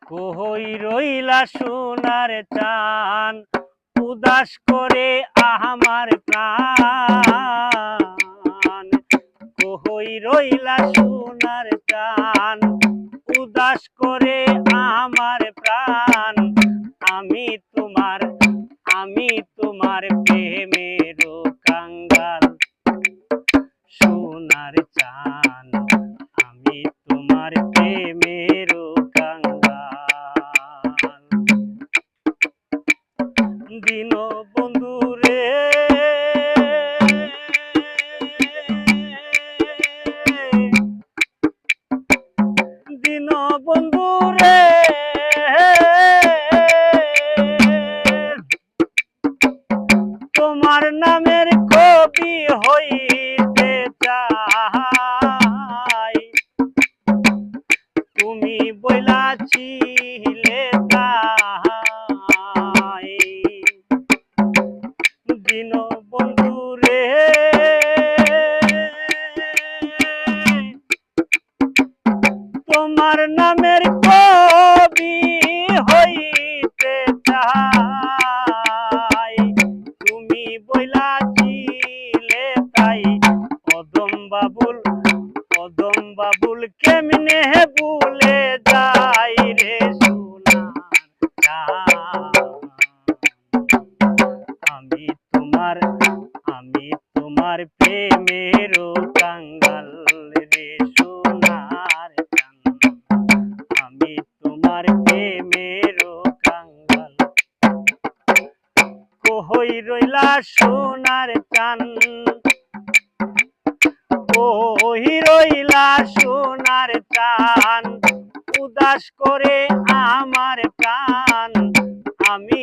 কই রইলা সোনার চান, উদাস করে আমার প্রাণ। কই রইলা সোনার চান, উদাস করে আমার প্রাণ। আমি তোমার আমি তোমার প্রেমের কাঙ্গাল সোনার চান, আমি তোমার প্রেমের কাঙ্গাল। দিন বন্ধু রে, দিন বন্ধু রে, তোমার নামের কবি হইতে চাই। তুমি বইলাছিলে তাই। দিন বন্ধু রে, তোমার নামের কবি হইতে চাই। তুমি বইলাছিলে তাই। অদম বাবুল কেমনে ভুলে যাই রে সোনার চান। আমি তোমার প্রেমের কাঙ্গাল রে সোনার চান, আমি তোমার প্রেমের কাঙ্গাল। কই রইলা সোনার চান, কই রইলা সোনার চান, উদাস করে আমার প্রাণ। আমি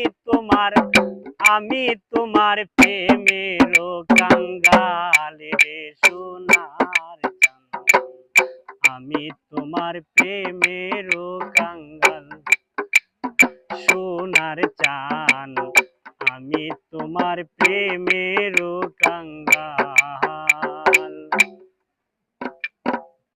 তোমার প্রেমের কাঙ্গাল রে সোনার চান, আমি তোমার প্রেমের কাঙ্গাল সোনার চান, আমি তোমার প্রেমের কাঙ্গাল।